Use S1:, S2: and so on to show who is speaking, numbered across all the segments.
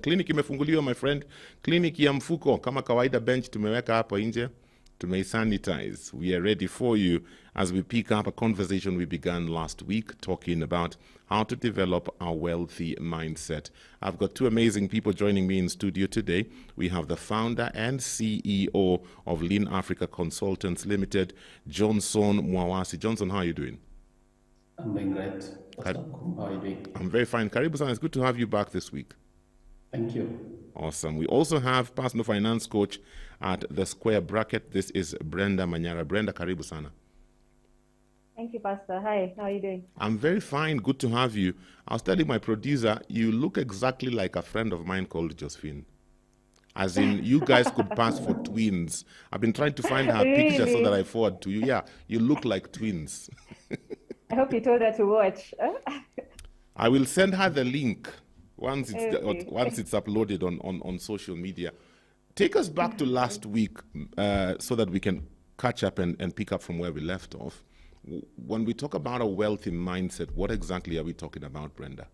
S1: Clinic imefunguliwa, my friend. Clinic ya mfuko kama kawaida, bench tumeweka hapo nje. Sanitize. We are ready for you as we pick up a conversation we began last week talking about how to develop a wealthy mindset. I've got two amazing people joining me in studio today. We have the founder and CEO of Lean Africa Consultants Limited, Johnson Mwawasi. Johnson, how are you doing?
S2: I'm doing great. How are you doing?
S1: I'm very fine. Karibu-san, it's good to have you back this week.
S2: Thank you.
S1: Awesome. We also have personal finance coach at the Square Bracket. This is Brenda Manyara. Brenda, karibu sana.
S3: Thank you, Pastor. Hi, how are you doing?
S1: I'm very fine. Good to have you. I was telling my producer, you look exactly like a friend of mine called Josephine. As in, you guys could pass for twins. I've been trying to find her picture so that I forward to you. Yeah, you look like twins.
S3: I hope you told her to watch.
S1: I will send her the link once it's uploaded on social media. Take us back to last week so that we can catch up and pick up from where we left off. When we talk about a wealthy mindset, what exactly are we talking about, Brenda?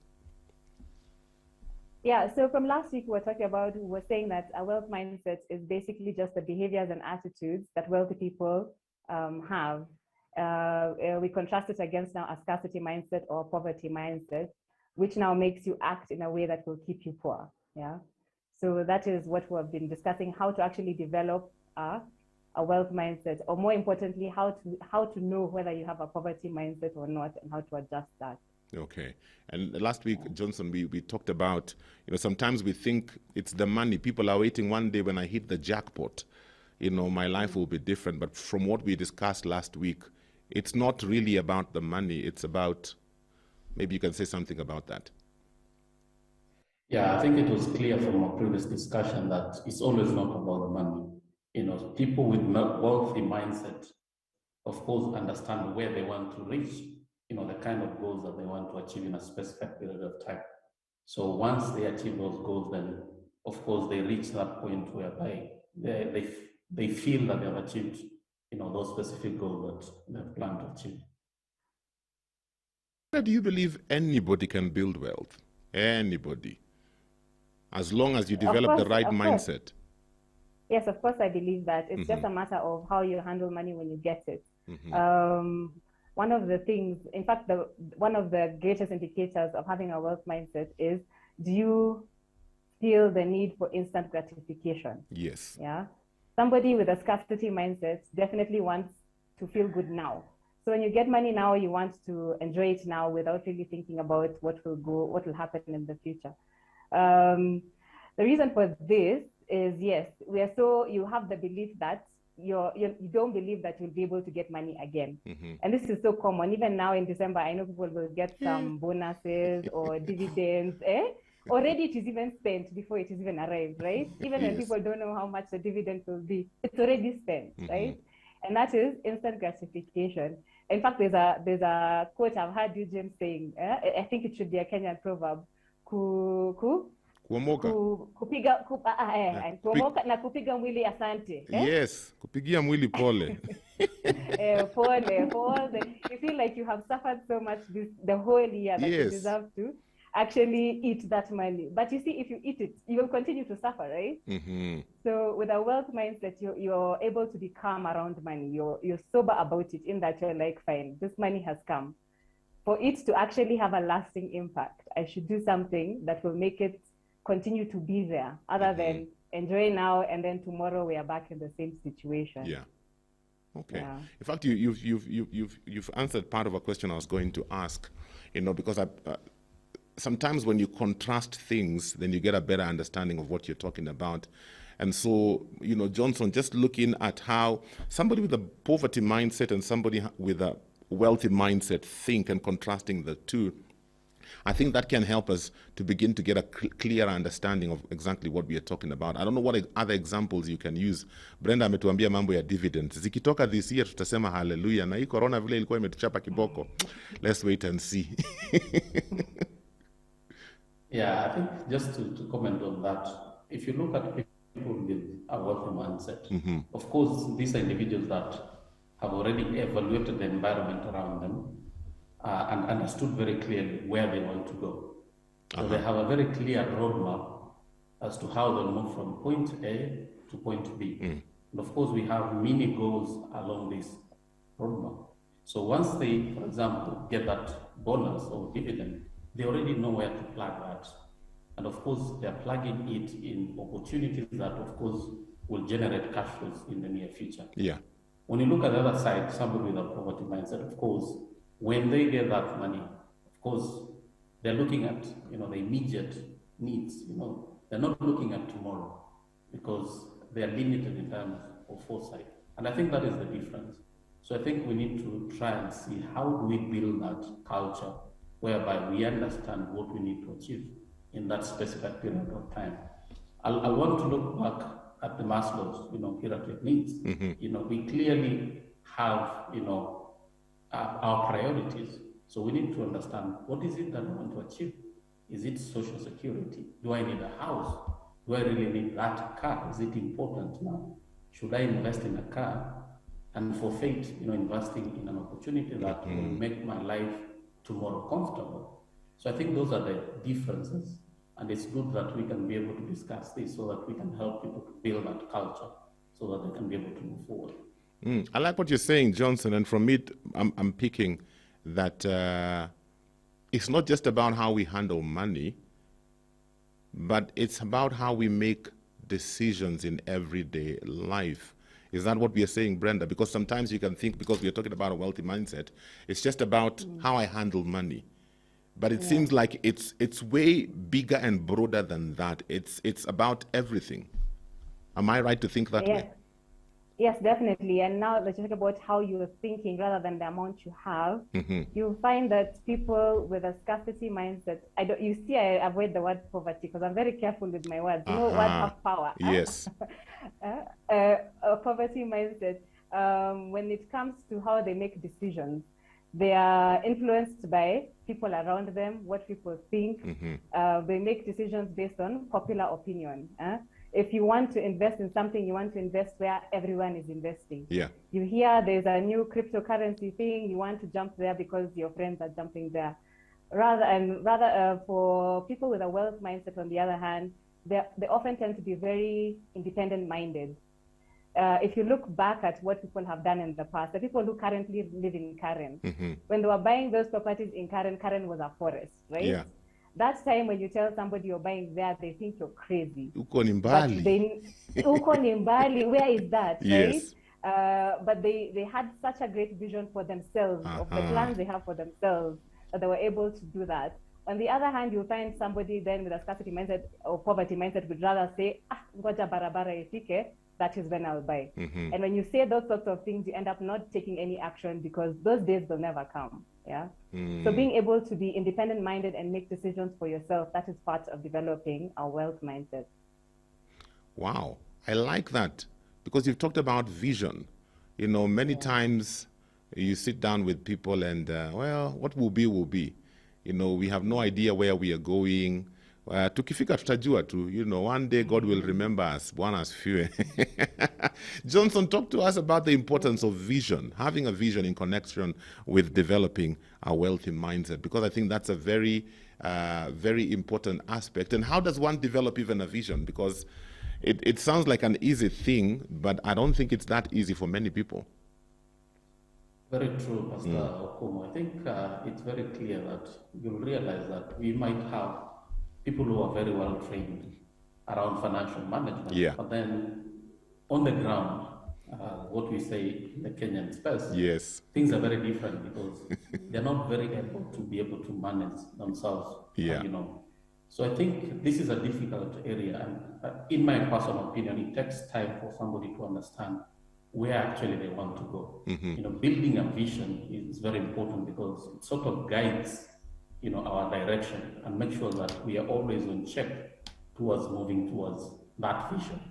S3: Yeah, so from last week, we were saying that a wealth mindset is basically just the behaviors and attitudes that wealthy people have. We contrast it against now a scarcity mindset or poverty mindset, which now makes you act in a way that will keep you poor. Yeah. So that is what we've been discussing, how to actually develop a wealth mindset, or more importantly, how to know whether you have a poverty mindset or not, and how to adjust that.
S1: Okay. And last week, Johnson, we talked about, sometimes we think it's the money. People are waiting one day when I hit the jackpot, my life will be different. But from what we discussed last week, it's not really about the money. It's about, maybe you can say something about that.
S2: Yeah, I think it was clear from our previous discussion that it's always not about the money. People with wealthy mindset, of course, understand where they want to reach, the kind of goals that they want to achieve in a specific period of time. So once they achieve those goals, then of course they reach that point whereby they feel that they have achieved, those specific goals that they have planned to achieve.
S1: Do you believe anybody can build wealth? Anybody? As long as you develop the right mindset.
S3: Yes, of course, I believe that. It's just a matter of how you handle money when you get it. One of the things, in fact, one of the greatest indicators of having a wealth mindset is, do you feel the need for instant gratification?
S1: Yes.
S3: Yeah. Somebody with a scarcity mindset definitely wants to feel good now. So when you get money now, you want to enjoy it now without really thinking about what will happen in the future. The reason for this is, yes, you have the belief that you don't believe that you'll be able to get money again. And this is so common. Even now in December, I know people will get some bonuses or dividends. Already it is even spent before it is even arrived, right? Even when people don't know how much the dividend will be, it's already spent, right? And that is instant gratification. In fact, there's a quote I've heard you, James, saying, I think it should be a Kenyan proverb,
S1: kuomoka
S3: na kupiga mwili asante.
S1: Yes, kupigia mwili pole.
S3: Pole, for all you feel like you have suffered so much the whole year that you deserve to actually eat that money. But you see, if you eat it, you will continue to suffer, right? So with a wealth mindset, you're able to be calm around money. You're sober about it, in that you're like, fine, this money has come. For it to actually have a lasting impact, I should do something that will make it continue to be there, other than enjoy now and then tomorrow we are back in the same situation.
S1: Yeah. Okay. Yeah. In fact, you've answered part of a question I was going to ask. Because sometimes when you contrast things, then you get a better understanding of what you're talking about. And so, Johnson, just looking at how somebody with a poverty mindset and somebody with a wealthy mindset think, and contrasting the two, I think that can help us to begin to get a clearer understanding of exactly what we are talking about. I don't know what other examples you can use. Brenda ametuambia mambo ya dividends. Zikitoka this year tutasema hallelujah. Na hii corona vile ilikuwa imetuchapa kiboko. Let's wait and see.
S2: Yeah, I think just to comment on that, if you look at people with a wealthy mindset, of course, these are individuals that have already evaluated the environment around them and understood very clearly where they want to go. So they have a very clear roadmap as to how they'll move from point A to point B. And of course, we have many goals along this roadmap. So once they, for example, get that bonus or dividend, they already know where to plug that. And of course, they're plugging it in opportunities that, of course, will generate cash flows in the near future.
S1: Yeah.
S2: When you look at the other side, somebody with a poverty mindset, of course, when they get that money, of course, they're looking at, the immediate needs, they're not looking at tomorrow because they're limited in terms of foresight. And I think that is the difference. So I think we need to try and see how do we build that culture whereby we understand what we need to achieve in that specific period of time. I want to look back at the Maslow's, hierarchy of needs. We clearly have, our priorities. So we need to understand what is it that we want to achieve. Is it social security? Do I need a house? Do I really need that car? Is it important now? Should I invest in a car and forfeit, investing in an opportunity that will make my life tomorrow comfortable? So I think those are the differences. And it's good that we can be able to discuss this so that we can help people to build that culture so that they can be able to move forward.
S1: I like what you're saying, Johnson. And from it, I'm picking that it's not just about how we handle money, but it's about how we make decisions in everyday life. Is that what we are saying, Brenda? Because sometimes you can think, because we are talking about a wealthy mindset, it's just about how I handle money. But it seems like it's way bigger and broader than that. It's about everything. Am I right to think that way?
S3: Yes, definitely. And now let's talk about how you're thinking rather than the amount you have. You'll find that people with a scarcity mindset, I avoid the word poverty because I'm very careful with my words. Words have power.
S1: Yes.
S3: A poverty mindset, when it comes to how they make decisions, they are influenced by people around them, what people think. They make decisions based on popular opinion. If you want to invest in something, you want to invest where everyone is investing.
S1: Yeah.
S3: You hear there's a new cryptocurrency thing, you want to jump there because your friends are jumping there. Rather, for people with a wealth mindset, on the other hand, they often tend to be very independent-minded. If you look back at what people have done in the past, the people who currently live in Karen, when they were buying those properties in Karen, Karen was a forest, right?
S1: Yeah.
S3: That time when you tell somebody you're buying there, they think you're crazy.
S1: Uko Nimbali.
S3: Uko Nimbali, where is that,
S1: yes.
S3: right? But they had such a great vision for themselves, of the plans they have for themselves, that they were able to do that. On the other hand, you'll find somebody then with a scarcity mindset or poverty mindset would rather say, ngoja barabara ifike, that is when I'll buy. And when you say those sorts of things, you end up not taking any action because those days will never come. Yeah. So being able to be independent minded and make decisions for yourself, that is part of developing a wealth mindset.
S1: Wow. I like that because you've talked about vision. Many times you sit down with people and, what will be, will be. We have no idea where we are going. Tukifika tutajua tu, one day God will remember us. Bwana asifiwe. Johnson, talk to us about the importance of vision, having a vision in connection with developing a wealthy mindset, because I think that's a very, very important aspect. And how does one develop even a vision? Because it sounds like an easy thing, but I don't think it's that easy for many people.
S2: Very true, Pastor Okumo. I think it's very clear that you'll realize that we might have people who are very well trained around financial management, but then on the ground, what we say in the Kenyan space, things are very different because they're not very able to manage themselves. So I think this is a difficult area, and in my personal opinion, it takes time for somebody to understand where actually they want to go. Building a vision is very important because it sort of guides our direction and make sure that we are always on check towards moving towards that vision.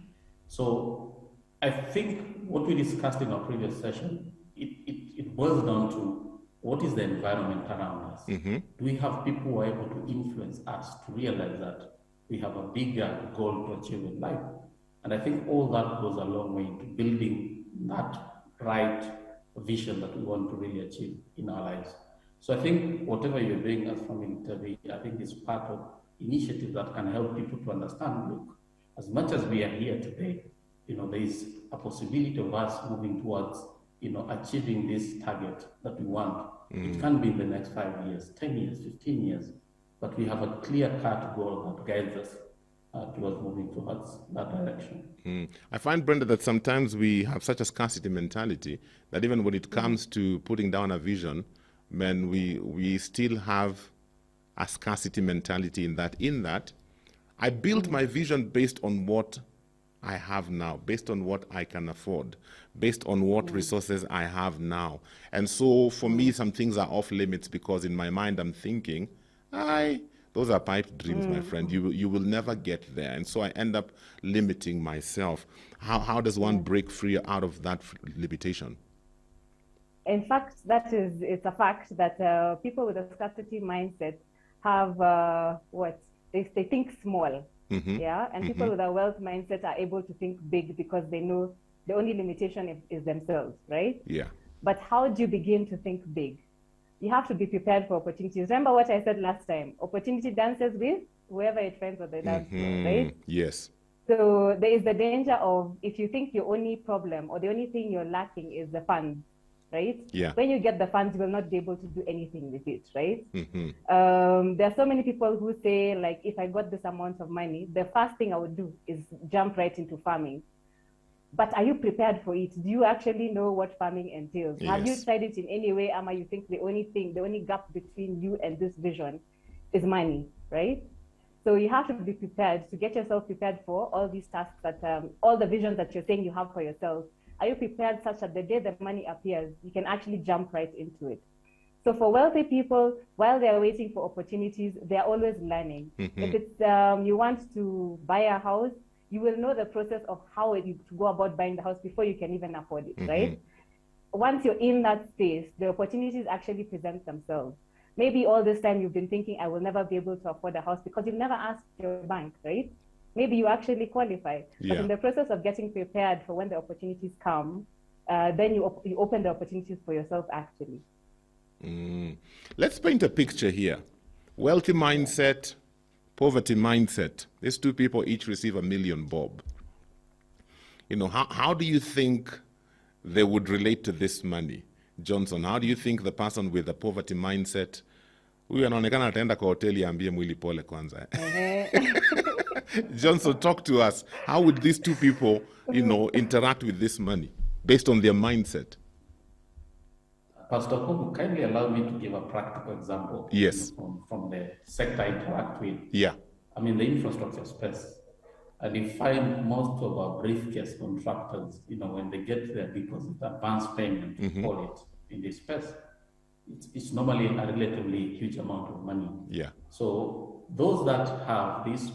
S2: So I think what we discussed in our previous session, it boils down to what is the environment around us? Do we have people who are able to influence us to realize that we have a bigger goal to achieve in life? And I think all that goes a long way to building that right vision that we want to really achieve in our lives. So I think whatever you're doing as Family TV, I think is part of initiatives that can help people to understand, look, as much as we are here today, there is a possibility of us moving towards, achieving this target that we want. It can be in the next 5 years, 10 years, 15 years, but we have a clear-cut goal that guides us towards moving towards that direction.
S1: I find, Brenda, that sometimes we have such a scarcity mentality that even when it comes to putting down a vision, man, we still have a scarcity mentality in that I built my vision based on what I have now, based on what I can afford, based on what resources I have now. And so for me, some things are off limits because in my mind I'm thinking, those are pipe dreams, my friend. You will never get there. And so I end up limiting myself. How does one break free out of that limitation?
S3: In fact, it's a fact that people with a scarcity mindset have they think small. And people with a wealth mindset are able to think big because they know the only limitation is themselves, right?
S1: Yeah.
S3: But how do you begin to think big? You have to be prepared for opportunities. Remember what I said last time, opportunity dances with whoever it finds on the dance floor, right?
S1: Yes.
S3: So there is the danger of, if you think your only problem or the only thing you're lacking is the funds, right?
S1: Yeah.
S3: When you get the funds, you will not be able to do anything with it, right? There are so many people who say, like, if I got this amount of money, the first thing I would do is jump right into farming. But are you prepared for it? Do you actually know what farming entails?
S1: Yes.
S3: Have you tried it in any way, Ama? You think the only gap between you and this vision is money, right? So you have to be prepared to get yourself prepared for all these tasks that, all the visions that you're saying you have for yourself. Are you prepared such that the day the money appears, you can actually jump right into it? So for wealthy people, while they're waiting for opportunities, they're always learning. If it's you want to buy a house, you will know the process of how you go about buying the house before you can even afford it, right? Once you're in that space, the opportunities actually present themselves. Maybe all this time you've been thinking, I will never be able to afford a house because you've never asked your bank, right? Maybe you actually qualify. But in the process of getting prepared for when the opportunities come, then you open the opportunities for yourself, actually.
S1: Let's paint a picture here. Wealthy mindset, poverty mindset. These two people each receive $1 million bob. How do you think they would relate to this money? Johnson, how do you think the person with a poverty mindset, huyu anaonekana ataenda kwa hoteli ambie mwili pole kwanza. Johnson, talk to us. How would these two people, interact with this money based on their mindset?
S2: Pastor Kobu, kindly allow me to give a practical example.
S1: Yes.
S2: From the sector I interact with.
S1: Yeah.
S2: I mean, the infrastructure space. And you find most of our briefcase contractors, when they get their deposit, advance payment, call it, in this space, it's normally a relatively huge amount of money.
S1: Yeah.
S2: So those that have this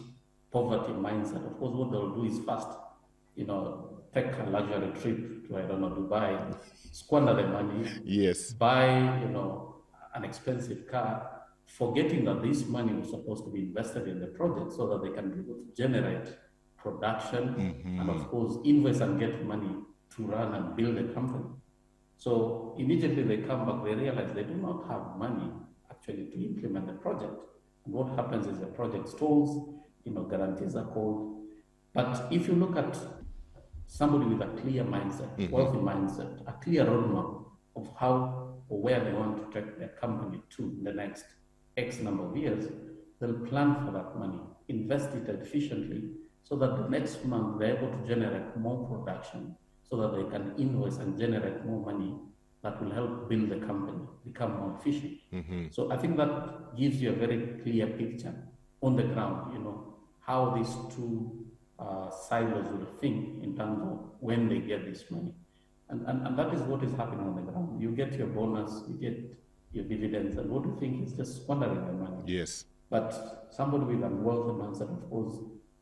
S2: poverty mindset, of course, what they'll do is first, take a luxury trip to, Dubai, squander the money.
S1: Yes.
S2: Buy, an expensive car, forgetting that this money was supposed to be invested in the project so that they can be able to generate production and, of course, invest and get money to run and build a company. So immediately they come back, they realize they do not have money actually to implement the project. And what happens is the project stalls, guarantees are called. But if you look at somebody with a clear mindset, wealthy mindset, a clear roadmap of how or where they want to take their company to in the next X number of years, they'll plan for that money, invest it efficiently, so that the next month they're able to generate more production, so that they can invoice and generate more money that will help build the company, become more efficient. So I think that gives you a very clear picture on the ground, how these two silos will think in terms of when they get this money. And that is what is happening on the ground. You get your bonus, you get your dividends, and what you think is just squandering the money.
S1: Yes.
S2: But somebody with a wealthy mindset, of course,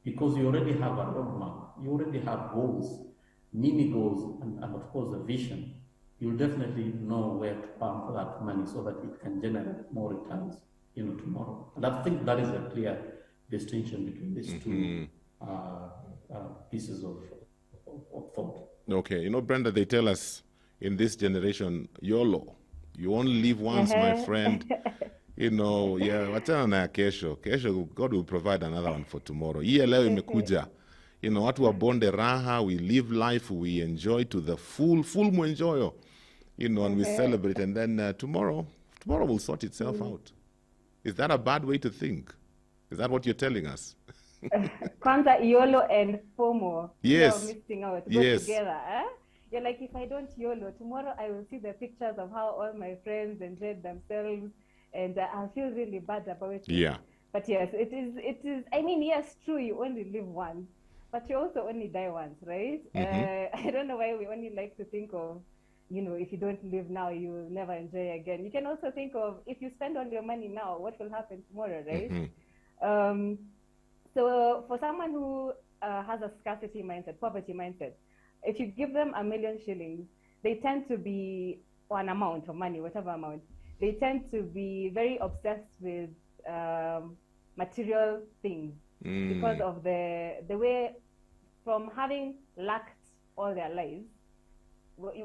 S2: because you already have a roadmap, you already have goals, mini goals, and of course a vision, you'll definitely know where to pump that money so that it can generate more returns, tomorrow. And I think that is a clear distinction between these two pieces of thought.
S1: Okay, Brenda, they tell us in this generation, YOLO. You only live once, my friend. Wachana na kesho. Kesho, God will provide another one for tomorrow. Hii leo imekuja. You know, watu wabonde raha, we live life, we enjoy to the full mwenjoyo, you know, and we celebrate, and then tomorrow will sort itself out. Is that a bad way to think? Is that what you're telling us?
S3: Kwanza, YOLO and FOMO.
S1: Yes.
S3: You're missing out. Go together. Eh? You're like, if I don't YOLO, tomorrow I will see the pictures of how all my friends enjoyed themselves, and I'll feel really bad about it.
S1: Yeah.
S3: But yes, it is, I mean, yes, true, you only live once, but you also only die once, right? I don't know why we only like to think of, you know, if you don't live now, you will never enjoy again. You can also think of, if you spend all your money now, what will happen tomorrow, right? So for someone who has a scarcity mindset, poverty mindset, if you give them $1 million shillings, they tend to be, or an amount of money, whatever amount, they tend to be very obsessed with material things because of the way, from having lacked all their lives.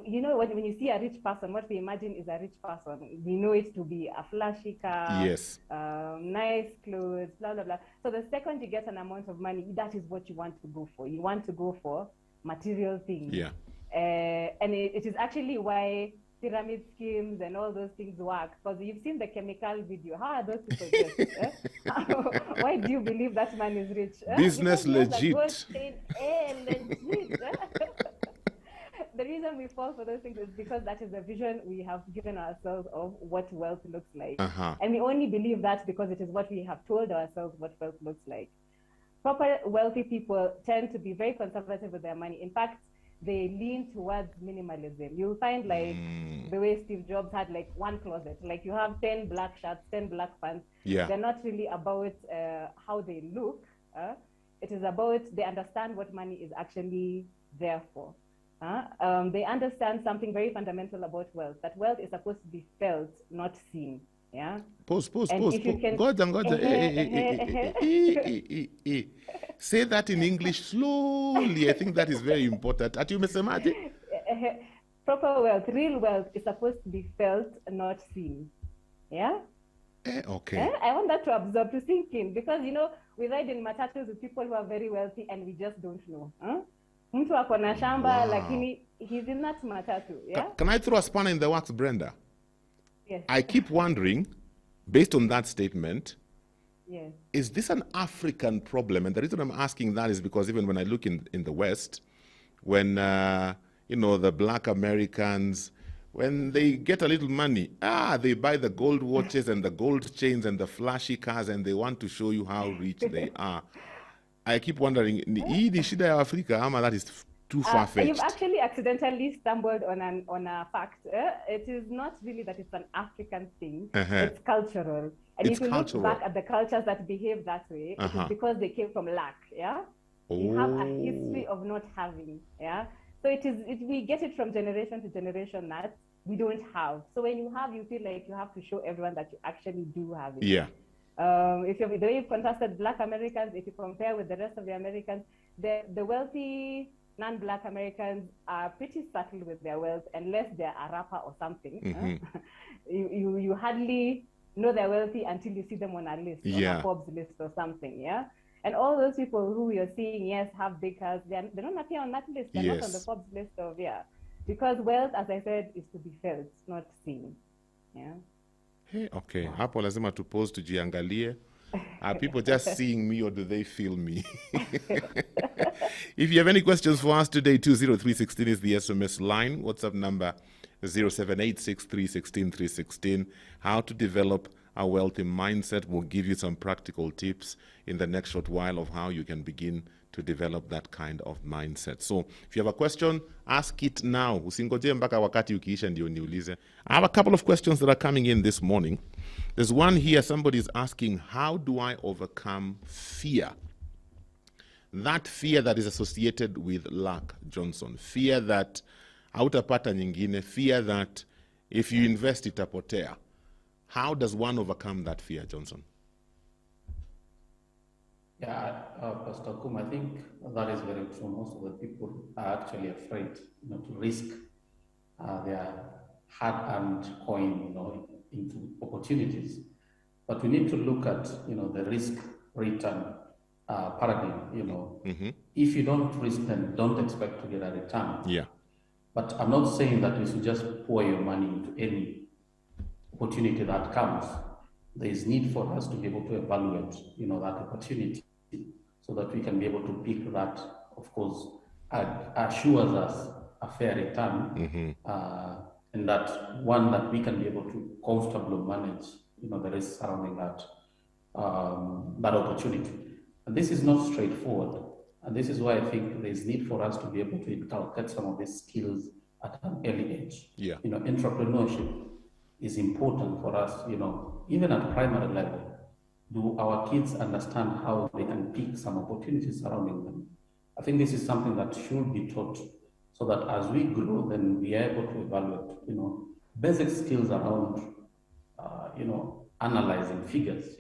S3: You know, when you see a rich person, what we imagine is a rich person. We know it to be a flashy car,
S1: yes,
S3: nice clothes, blah, blah, blah. So the second you get an amount of money, that is what you want to go for. You want to go for material things.
S1: Yeah.
S3: And it is actually why pyramid schemes and all those things work, because you've seen the chemical video. How are those people dressed? Why do you believe that man is rich?
S1: Business legit.
S3: Legit. The reason we fall for those things is because that is the vision we have given ourselves of what wealth looks like. And we only believe that because it is what we have told ourselves what wealth looks like. Proper wealthy people tend to be very conservative with their money. In fact, they lean towards minimalism. You'll find, like, the way Steve Jobs had, like, one closet. Like, you have 10 black shirts, 10 black pants.
S1: Yeah.
S3: They're not really about how they look. It is about, they understand what money is actually there for. They understand something very fundamental about wealth, that wealth is supposed to be felt, not seen. Yeah.
S1: Pause.
S3: Can...
S1: Say that in English slowly. I think that is very important.
S3: Proper wealth, real wealth is supposed to be felt, not seen. Yeah.
S1: Okay.
S3: I want that to absorb, to sink in, because, you know, we ride in matatus with people who are very wealthy and we just don't know. Mtu ako na shamba, lakini he's in that matatu. Yeah.
S1: Can I throw a spanner in the works, Brenda?
S3: Yes.
S1: I keep wondering, based on that statement,
S3: yes,
S1: is this an African problem? And the reason I'm asking that is because even when I look in the West, when, you know, the black Americans, when they get a little money, they buy the gold watches and the gold chains and the flashy cars, and they want to show you how rich they are. I keep wondering, hii ni shida ya Afrika, ama that is too far-fetched?
S3: You've actually accidentally stumbled on a fact. It is not really that it's an African thing. It's cultural. And if you look back at the cultures that behave that way, it is because they came from lack. Yeah. You have a history of not having. Yeah. So we get it from generation to generation that we don't have. So when you have, you feel like you have to show everyone that you actually do have it.
S1: Yeah.
S3: If the way you've contrasted Black Americans, if you compare with the rest of the Americans, the wealthy non-Black Americans are pretty subtle with their wealth, unless they're a rapper or something. You hardly know they're wealthy until you see them on a list, on a Forbes list or something. Yeah. And all those people who you're seeing, yes, have big cars, they don't appear on that list. They're not on the Forbes list of, because wealth, as I said, is to be felt, not seen. Yeah.
S1: Hey, okay. Hapo lazima tu pause tujiangalie. Are people just seeing me or do they feel me? If you have any questions for us today, 20316 is the SMS line. WhatsApp number 0786316316. How to develop a wealthy mindset. We'll give you some practical tips in the next short while of how you can begin to develop that kind of mindset. So if you have a question, ask it now. Usingoje mpaka wakati ukiisha ndio niulize. I have a couple of questions that are coming in this morning. There's one here, somebody's asking, how do I overcome fear? That fear that is associated with lack, Johnson. Fear that hautapata nyingine. Fear that if you invest itapotea. How does one overcome that fear, Johnson?
S2: Yeah, Pastor Kum, I think that is very true. Most of the people are actually afraid, to risk their hard-earned coin, into opportunities. But we need to look at, the risk return paradigm, if you don't risk and don't expect to get a return.
S1: Yeah.
S2: But I'm not saying that you should just pour your money into any opportunity that comes. There is need for us to be able to evaluate, that opportunity, so that we can be able to pick that, of course, assures us a fair return, and that one that we can be able to comfortably manage, the risk surrounding that opportunity. And this is not straightforward. And this is why I think there's need for us to be able to inculcate some of these skills at an early age.
S1: Yeah.
S2: Entrepreneurship is important for us, even at primary level. Do our kids understand how they can pick some opportunities surrounding them? I think this is something that should be taught, so that as we grow, then we are able to evaluate, basic skills around, analyzing figures.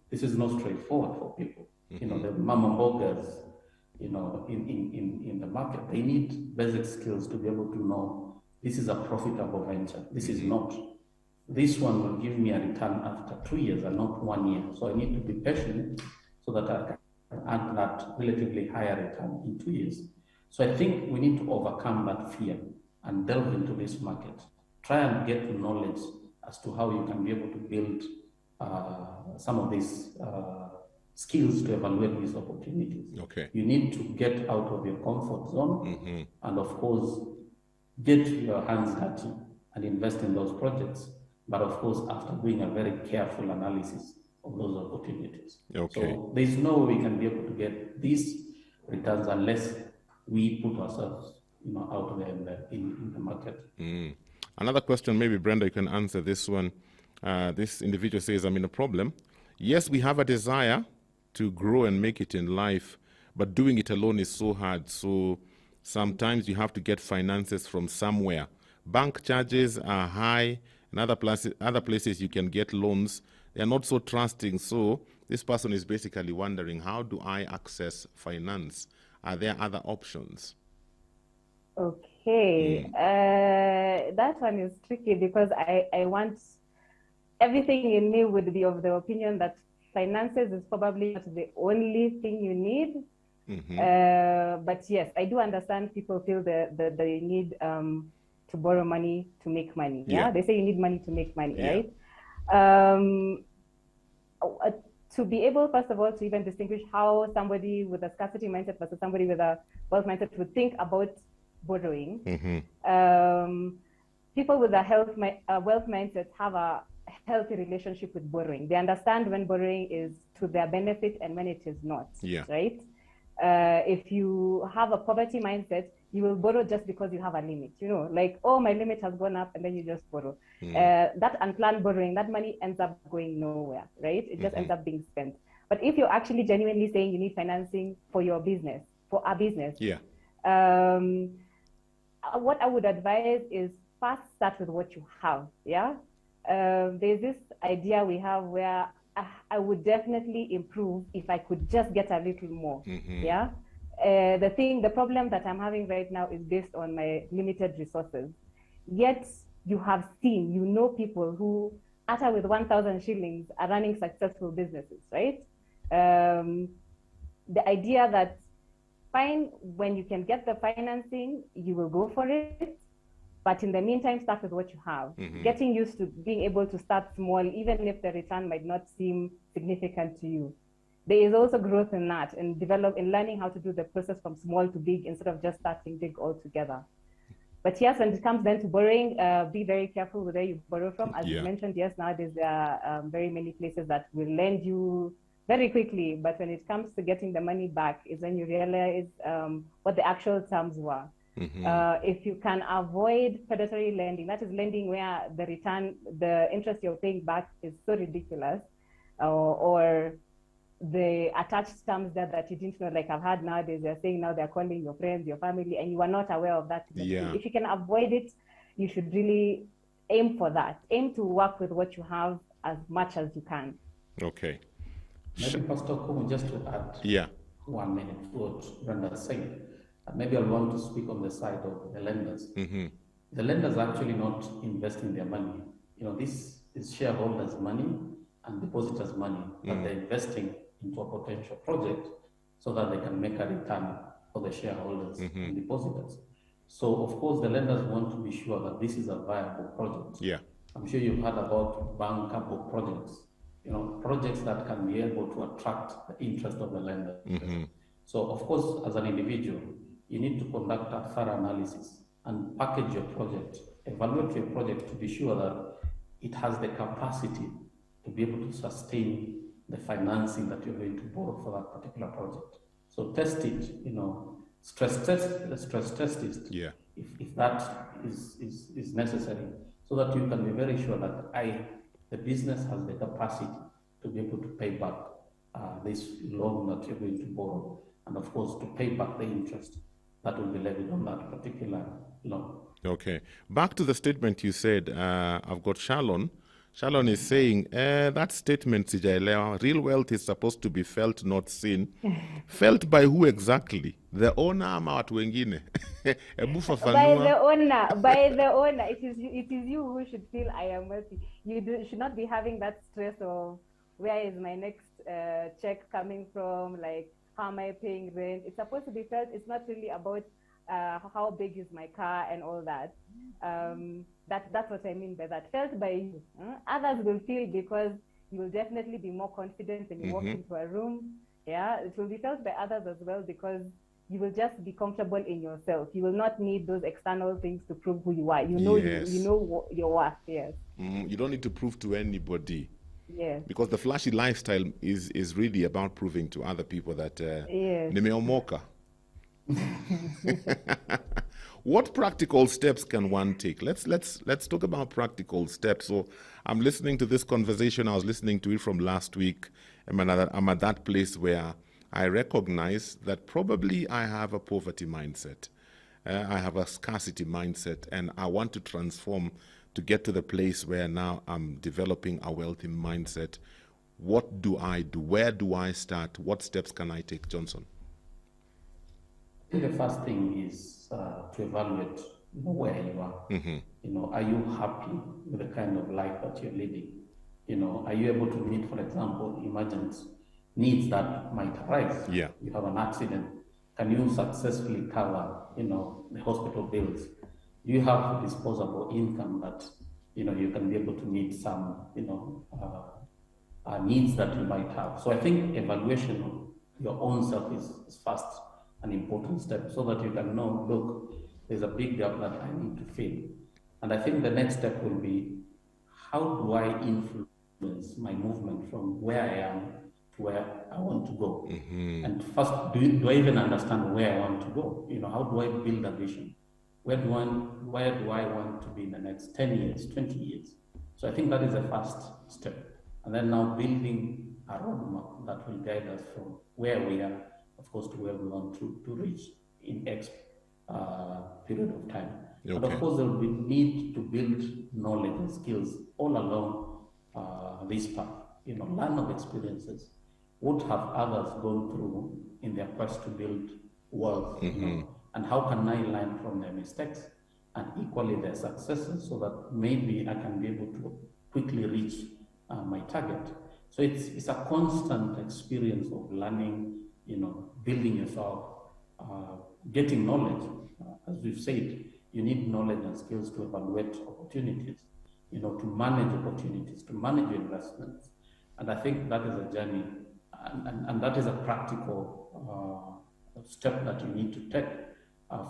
S2: This is not straightforward for people. The mama bloggers, in the market, they need basic skills to be able to know this is a profitable venture. This is not. This one will give me a return after 2 years and not 1 year. So I need to be patient so that I can earn that relatively higher return in 2 years. So I think we need to overcome that fear and delve into this market. Try and get knowledge as to how you can be able to build some of these skills to evaluate these opportunities.
S1: Okay.
S2: You need to get out of your comfort zone and, of course, get your hands dirty and invest in those projects. But of course, after doing a very careful analysis of those opportunities.
S1: Okay.
S2: So there's no way we can be able to get these returns unless we put ourselves, out there in the market.
S1: Another question, maybe Brenda, you can answer this one. This individual says, I'm in a problem. Yes, we have a desire to grow and make it in life, but doing it alone is so hard. So sometimes you have to get finances from somewhere. Bank charges are high. In other places you can get loans. They are not so trusting. So this person is basically wondering, how do I access finance? Are there other options?
S3: Okay. That one is tricky because I want, everything in me would be of the opinion that finances is probably not the only thing you need. But yes, I do understand people feel they need to borrow money to make money. Yeah? They say you need money to make money, right? To be able, first of all, to even distinguish how somebody with a scarcity mindset versus somebody with a wealth mindset would think about borrowing. People with a wealth mindset have a healthy relationship with borrowing. They understand when borrowing is to their benefit and when it is not, right? If you have a poverty mindset, you will borrow just because you have a limit, like, oh, my limit has gone up, and then you just borrow. That unplanned borrowing, that money ends up going nowhere, right? It just ends up being spent. But if you're actually genuinely saying you need financing for your business, for a business, what I would advise is first start with what you have, there's this idea we have where I would definitely improve if I could just get a little more, the problem that I'm having right now is based on my limited resources. Yet you have seen, people who, utter with 1,000 shillings, are running successful businesses, right? The idea that fine, when you can get the financing, you will go for it. But in the meantime, start with what you have. Getting used to being able to start small, even if the return might not seem significant to you. There is also growth in that, in learning how to do the process from small to big instead of just starting big altogether. But yes, when it comes then to borrowing, be very careful with where you borrow from. As you mentioned, yes, nowadays there are very many places that will lend you very quickly. But when it comes to getting the money back is when you realize what the actual terms were. If you can avoid predatory lending, that is lending where the interest you're paying back is so ridiculous, or the attached terms that you didn't know, like I've had nowadays, they're saying now they're calling your friends, your family, and you are not aware of that. If you can avoid it, you should really aim for that. Aim to work with what you have as much as you can.
S1: Okay.
S2: Maybe Pastor Kumu, just to add 1 minute to what Brenda said. Maybe I want to speak on the side of the lenders. The lenders are actually not investing their money. This is shareholders' money and depositors' money that they're investing into a potential project so that they can make a return for the shareholders and depositors. So, of course, the lenders want to be sure that this is a viable project.
S1: Yeah.
S2: I'm sure you've heard about bankable projects, projects that can be able to attract the interest of the lender. So, of course, as an individual, you need to conduct a thorough analysis and package your project, evaluate your project to be sure that it has the capacity to be able to sustain the financing that you're going to borrow for that particular project. So test it, stress test it, if that is necessary, so that you can be very sure that the business has the capacity to be able to pay back this loan that you're going to borrow, and of course to pay back the interest that will be levied on that particular loan.
S1: Okay. Back to the statement you said, I've got Shalon. Shalon is saying, that statement, sijaelewa, real wealth is supposed to be felt, not seen. Felt by who exactly? The owner ama watu wengine?
S3: By the owner. It is you who should feel I am wealthy. You should not be having that stress of where is my next check coming from, like how am I paying rent. It's supposed to be felt. It's not really about how big is my car and all that. That's what I mean by that. Felt by you. Others will feel because you will definitely be more confident when you walk into a room. Yeah, it will be felt by others as well because you will just be comfortable in yourself. You will not need those external things to prove who you are. You know, you know what your worth. Yes.
S1: You don't need to prove to anybody.
S3: Yes.
S1: Because the flashy lifestyle is really about proving to other people that nimeomoka. What practical steps can one take? Let's talk about practical steps. So I'm listening to this conversation. I was listening to it from last week. I'm at that place where I recognize that probably I have a poverty mindset. I have a scarcity mindset, and I want to transform to get to the place where now I'm developing a wealthy mindset. What do I do? Where do I start? What steps can I take, Johnson?
S2: I think the first thing is to evaluate where you are. Are you happy with the kind of life that you're leading? Are you able to meet, for example, emergent needs that might arise?
S1: Yeah.
S2: You have an accident. Can you successfully cover, the hospital bills? Do you have disposable income that, you can be able to meet some, needs that you might have? So I think evaluation of your own self is first an important step so that you can know, look, there's a big gap that I need to fill. And I think the next step will be, how do I influence my movement from where I am to where I want to go? And first, do I even understand where I want to go? How do I build a vision? Where do I want to be in the next 10 years, 20 years? So I think that is the first step. And then now building a roadmap that will guide us from where we are, of course, to where we want to reach in X period of time. Okay. And of course, there will be need to build knowledge and skills all along this path. Learn of experiences. What have others gone through in their quest to build wealth? And how can I learn from their mistakes and equally their successes so that maybe I can be able to quickly reach my target? So it's a constant experience of learning, building yourself, getting knowledge. As we've said, you need knowledge and skills to evaluate opportunities, to manage opportunities, to manage your investments. And I think that is a journey, and that is a practical step that you need to take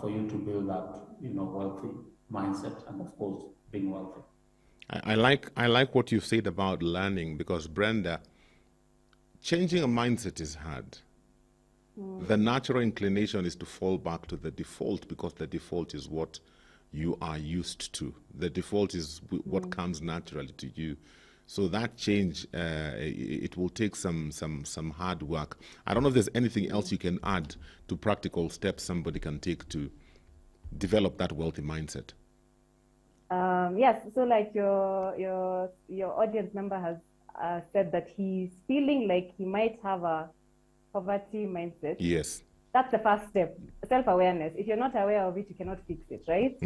S2: for you to build that, wealthy mindset and, of course, being wealthy.
S1: I like what you said about learning, because Brenda, changing a mindset is hard. The natural inclination is to fall back to the default, because the default is what you are used to. The default is what comes naturally to you. So that change, it will take some hard work. I don't know if there's anything else you can add to practical steps somebody can take to develop that wealthy mindset.
S3: Yes, so like your audience member has said that he's feeling like he might have a poverty mindset.
S1: Yes.
S3: That's the first step, self-awareness. If you're not aware of it, you cannot fix it, right?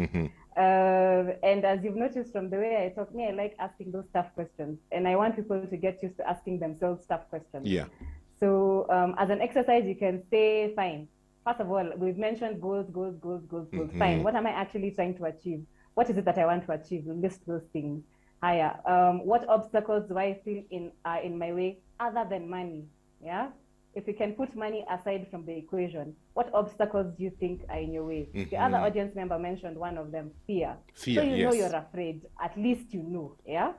S3: And as you've noticed from the way I talk, I like asking those tough questions. And I want people to get used to asking themselves tough questions.
S1: Yeah.
S3: So as an exercise, you can say, fine. First of all, we've mentioned goals. Fine. What am I actually trying to achieve? What is it that I want to achieve? List those things higher. What obstacles do I feel are in my way other than money? Yeah. If you can put money aside from the equation, what obstacles do you think are in your way? The other audience member mentioned one of them, fear.
S1: Fear,
S3: so you know
S1: yes.
S3: you're afraid. At least you know. Yeah.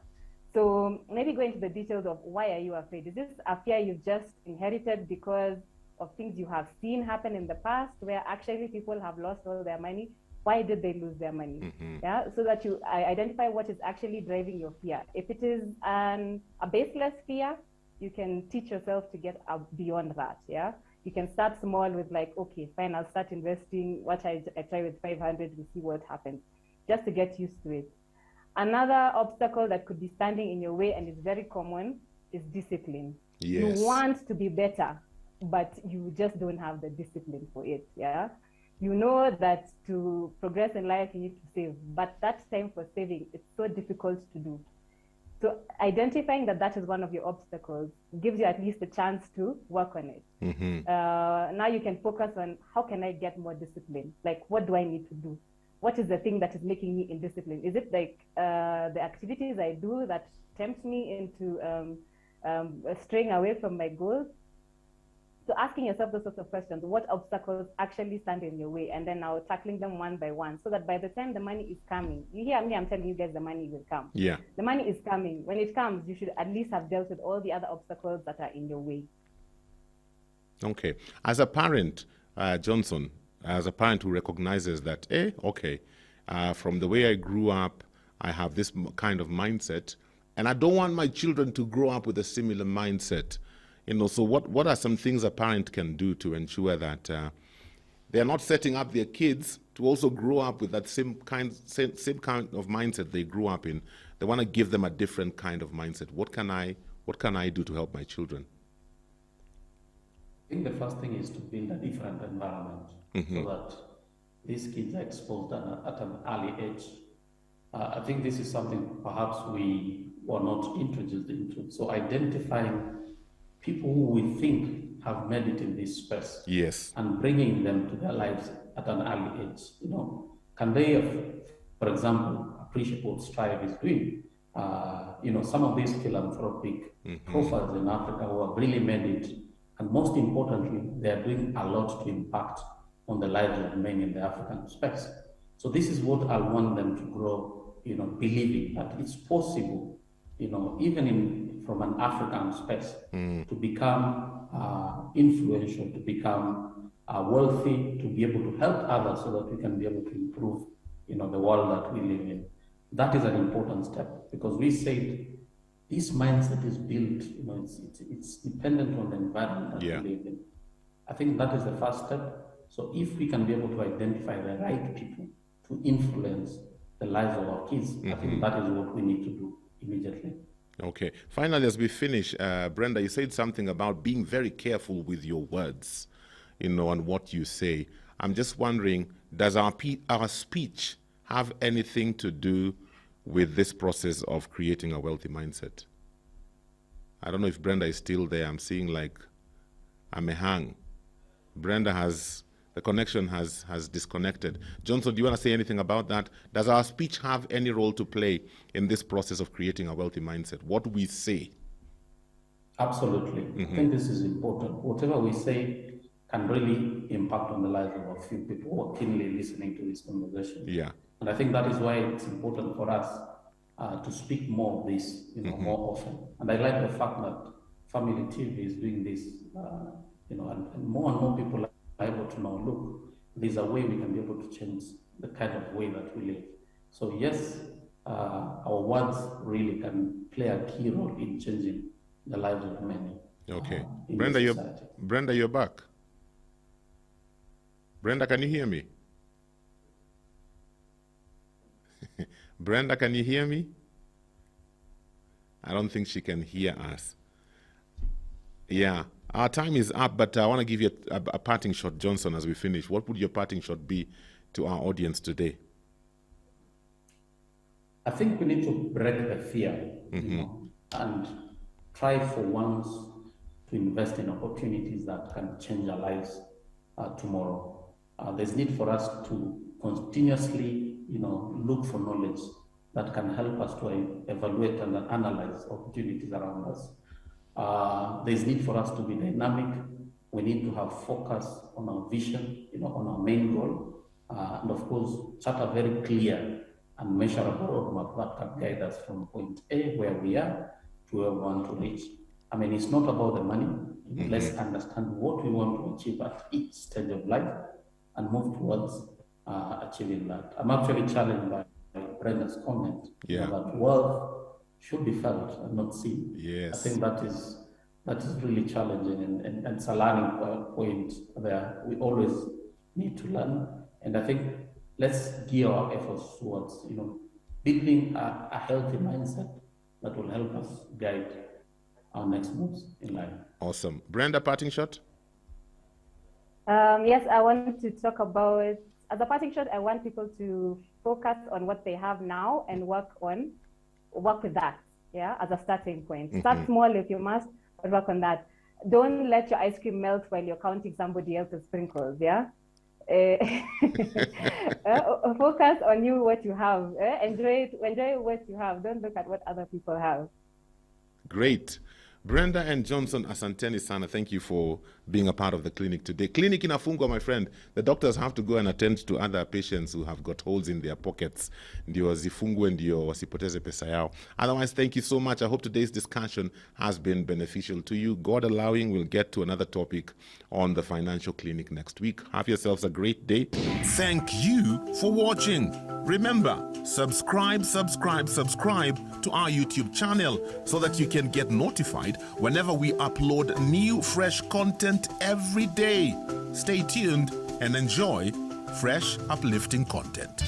S3: So maybe go into the details of why are you afraid? Is this a fear you've just inherited because of things you have seen happen in the past where actually people have lost all their money? Why did they lose their money? Yeah, so that you identify what is actually driving your fear. If it is a baseless fear, you can teach yourself to get beyond that. Yeah, you can start small with like, okay, fine, I'll start investing. What I try with 500, we see what happens, just to get used to it. Another obstacle that could be standing in your way, and is very common, is discipline.
S1: Yes.
S3: You want to be better, but you just don't have the discipline for it. Yeah. You know that to progress in life, you need to save, but that time for saving, it's so difficult to do. So identifying that is one of your obstacles gives you at least a chance to work on it. Now you can focus on how can I get more discipline? Like, what do I need to do? What is the thing that is making me indisciplined? Is it like the activities I do that tempt me into straying away from my goals? So asking yourself those sorts of questions, what obstacles actually stand in your way? And then now tackling them one by one so that by the time the money is coming, you hear me, I'm telling you guys the money will come.
S1: Yeah.
S3: The money is coming. When it comes, you should at least have dealt with all the other obstacles that are in your way.
S1: Okay. As a parent, Johnson, as a parent who recognizes that, from the way I grew up, I have this kind of mindset, and I don't want my children to grow up with a similar mindset. So what are some things a parent can do to ensure that they're not setting up their kids to also grow up with that same kind of mindset they grew up in? They want to give them a different kind of mindset. What can I do to help my children?
S2: I think the first thing is to build a different environment so that these kids are exposed at an early age. I think this is something perhaps we were not introduced into. So identifying people who we think have made it in this space,
S1: yes,
S2: and bringing them to their lives at an early age. Can they, for example, appreciate what Strive is doing? Some of these philanthropic profiles in Africa who have really made it, and most importantly, they are doing a lot to impact on the lives of men in the African space. So this is what I want them to grow, believing that it's possible, even from an African space, to become influential, to become wealthy, to be able to help others so that we can be able to improve, the world that we live in. That is an important step, because we said this mindset is built, it's dependent on the environment that we live in. I think that is the first step. So if we can be able to identify the right people to influence the lives of our kids, I think that is what we need to do immediately.
S1: Okay. Finally, as we finish, Brenda, you said something about being very careful with your words, and what you say. I'm just wondering, does our speech have anything to do with this process of creating a wealthy mindset? I don't know if Brenda is still there. I'm seeing like I may hang. Brenda the connection has disconnected. Johnson, do you want to say anything about that? Does our speech have any role to play in this process of creating a wealthy mindset? What we say?
S2: Absolutely. I think this is important. Whatever we say can really impact on the lives of a few people who are keenly listening to this conversation.
S1: Yeah.
S2: And I think that is why it's important for us to speak more of this, more often. And I like the fact that Family TV is doing this, and more people are able to know, look, there's a way we can be able to change the kind of way that we live. So yes, our words really can play a key role in changing the lives of many.
S1: Okay. Brenda, you're back. Brenda, can you hear me? Brenda, can you hear me? I don't think she can hear us. Yeah, our time is up, but I want to give you a parting shot, Johnson, as we finish. What would your parting shot be to our audience today?
S2: I think we need to break the fear, and try for once to invest in opportunities that can change our lives tomorrow. There's need for us to continuously, look for knowledge that can help us to evaluate and analyze opportunities around us. There's need for us to be dynamic. We need to have focus on our vision, on our main goal, and of course, chart a very clear and measurable roadmap that can guide us from point A, where we are, to where we want to reach. I mean, it's not about the money. Let's understand what we want to achieve at each stage of life and move towards achieving that. I'm actually challenged by Brenda's comment that wealth should be felt and not seen.
S1: Yes.
S2: I think that is really challenging, and it's a learning point there. We always need to learn, and I think let's gear our efforts towards building a healthy mindset that will help us guide our next moves in life.
S1: Awesome. Brenda, parting shot?
S3: Yes, I want to talk about, as a parting shot, I want people to focus on what they have now and work with that, as a starting point. Start small if you must, but work on that. Don't let your ice cream melt while you're counting somebody else's sprinkles, Focus on what you have. Enjoy what you have. Don't look at what other people have.
S1: Great. Brenda and Johnson, asanteni sana. Thank you for being a part of the clinic today. Clinic inafungwa, my friend. The doctors have to go and attend to other patients who have got holes in their pockets. Ndio zifungwe, ndio wasipoteze pesa yao. Otherwise, thank you so much. I hope today's discussion has been beneficial to you. God allowing, we'll get to another topic on the financial clinic next week. Have yourselves a great day.
S4: Thank you for watching. Remember, subscribe to our YouTube channel so that you can get notified whenever we upload new fresh content every day. Stay tuned and enjoy fresh, uplifting content.